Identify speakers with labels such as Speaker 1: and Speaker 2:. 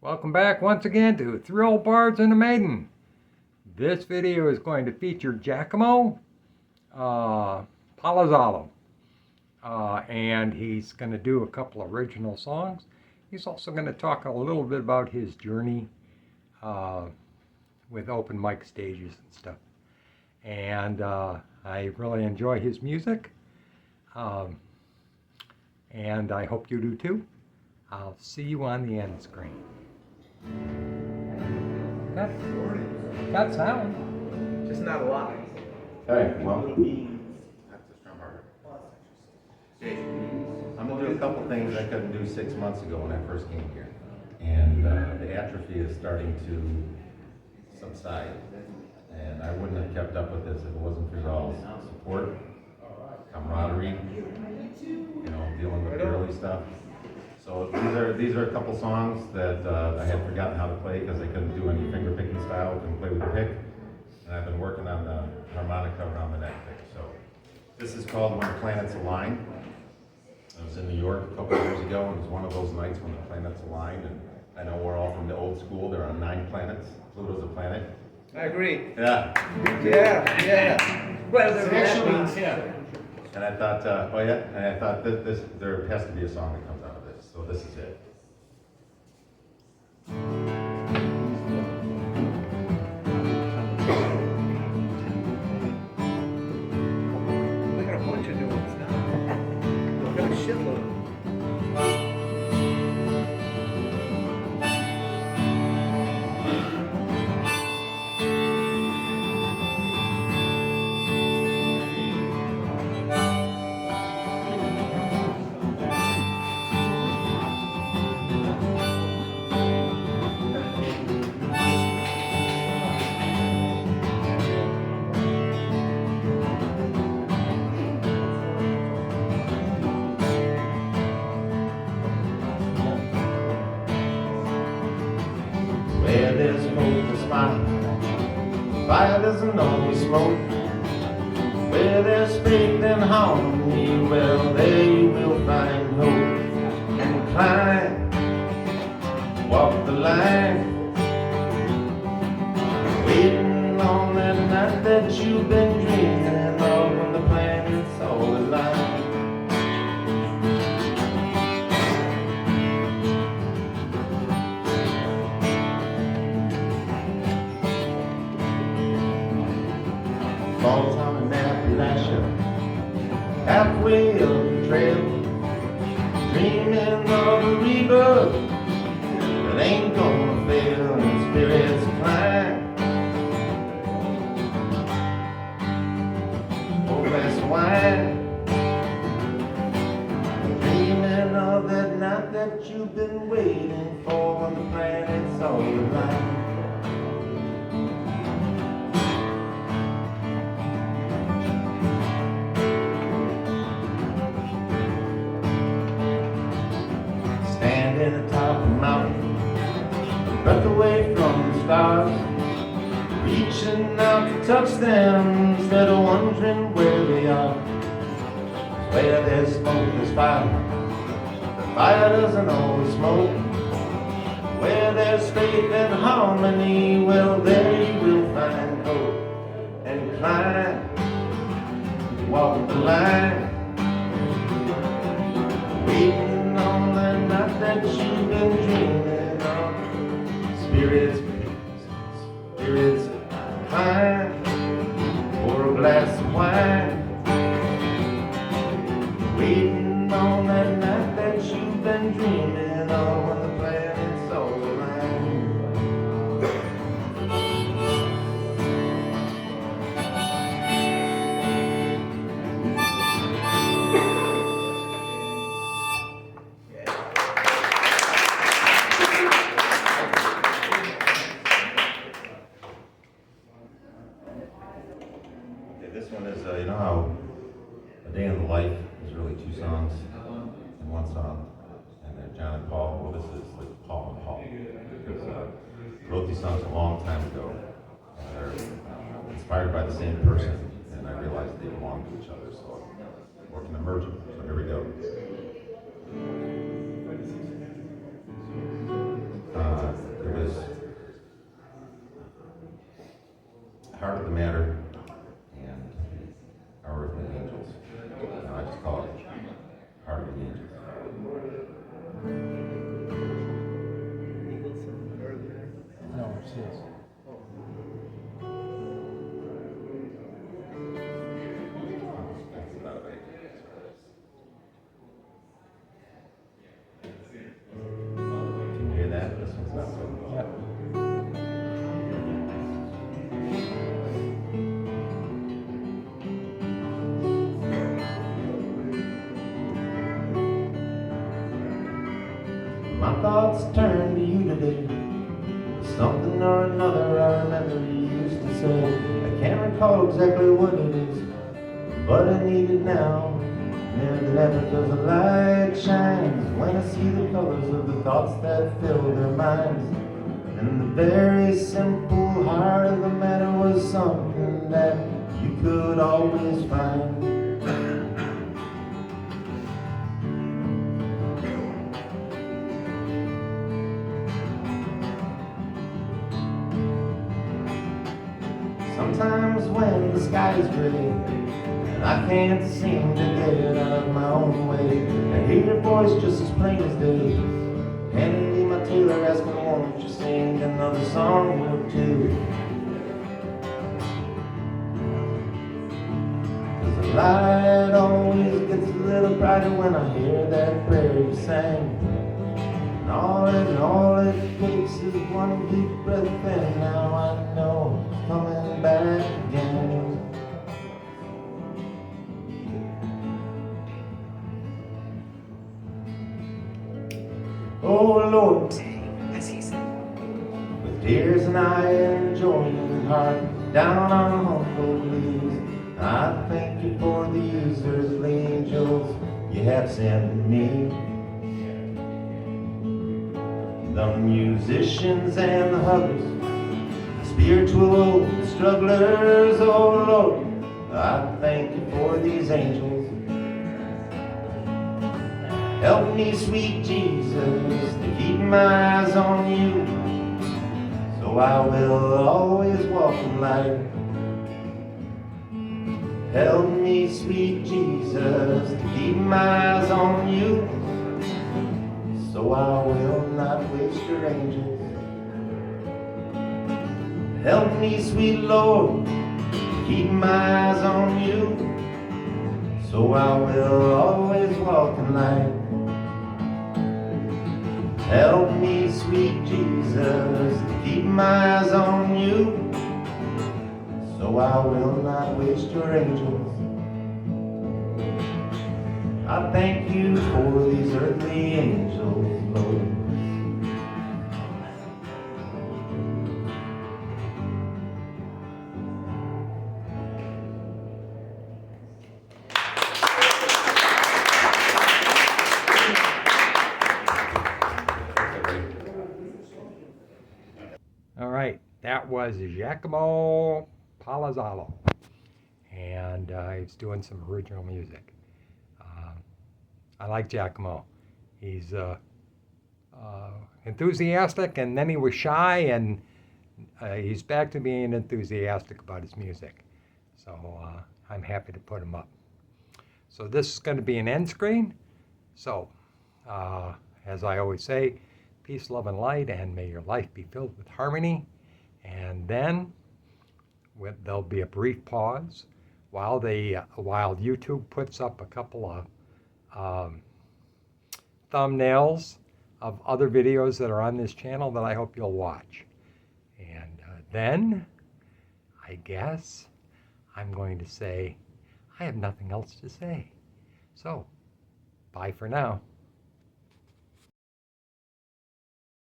Speaker 1: Welcome back once again to Thrill Bards and the Maiden. This video is going to feature Jackamo, Palazzolo, and he's going to do a couple original songs. He's also going to talk a little bit about his journey with open mic stages and stuff. And I really enjoy his music, and I hope you do too. I'll see you on the end screen. Got sound.
Speaker 2: Just not a lot.
Speaker 3: Hey, well, that's the strum harder. I'm gonna do a couple things I couldn't do 6 months ago when I first came here. And the atrophy is starting to subside. And I wouldn't have kept up with this if it wasn't for y'all's support, camaraderie, dealing with the early stuff. So these are a couple songs that I had forgotten how to play because I couldn't do any finger picking style, couldn't play with the pick. And I've been working on the harmonica around the neck pick. So this is called When the Planets Align. I was in New York a couple of years ago, and it was one of those nights when the planets aligned. And I know we're all from the old school. There are 9 planets. Pluto's a planet.
Speaker 2: I agree.
Speaker 3: Yeah.
Speaker 2: Yeah. Well,
Speaker 4: It's actually 10.
Speaker 3: And I thought, and I thought there has to be a song that comes out of this. So this is it.
Speaker 2: We got a bunch of new ones now. We got a shitload.
Speaker 3: Where there's hope to smile, fire doesn't always smoke. Where there's faith and harmony, well, there you will find hope. And climb, walk the line, waiting on that night that you've been dreaming of when the planets all align. Falls on an Appalachia, halfway up the trail, dreaming of a rebirth that ain't gonna fail, and spirits climb. Oh, glass of wine, dreaming of that night that you've been waiting for when the planets all align. Standing atop a mountain, tucked away from the stars, reaching out to touch them instead of wondering where they are. Where there's smoke, there's fire. The fire doesn't always smoke. Where there's faith and harmony, well, there you will find hope. And climb, walk the line, waiting on the night that you've been dreaming of. Spirits climb for a glass of wine, waiting on that night that you've been dreaming of when the planets all align. This one is, you know how A Day in the Life is really 2 songs in one song, and then John and Paul, well, this is like Paul and Paul, because I wrote these songs a long time ago, and they're inspired by the same person, and I realized they belong to each other, so I'm working to merge them, so here we go. thoughts turn to you today. Something or another I remember you used to say. I can't recall exactly what it is, but I need it now. Never than ever, 'cause the light shines when I see the colors of the thoughts that fill their minds. And the very simple heart of the matter was something that you could always find. Sometimes when the sky is gray and I can't seem to get out of my own way, I hear your voice just as plain as day, handing me my tailor asking, won't you sing another song or two? 'Cause the light always gets a little brighter when I hear that prayer you sang. And all it takes is one deep breath, and now I know it's coming back again. Oh Lord, with tears and eye and joy in heart, down on humble knees, I thank you for these earthly angels you have sent me. The musicians and the huggers, the spiritual strugglers, oh Lord, I thank you for these angels. Help me, sweet Jesus, to keep my eyes on you, so I will always walk in light. Help me, sweet Jesus, to keep my eyes on you, so I will not waste your angels. Help me, sweet Lord, to keep my eyes on you, so I will always walk in light. Help me, sweet Jesus, to keep my eyes on you, so I will not waste your angels. I thank you for these earthly angels, Lord.
Speaker 1: All right, that was Jackamo Palazzolo, and he's doing some original music. I like Jackamo. He's enthusiastic, and then he was shy, and he's back to being enthusiastic about his music. So I'm happy to put him up. So this is going to be an end screen. So as I always say, peace, love, and light, and may your life be filled with harmony. And then there'll be a brief pause while YouTube puts up a couple of thumbnails of other videos that are on this channel that I hope you'll watch. And then I guess I'm going to say I have nothing else to say. So bye for now.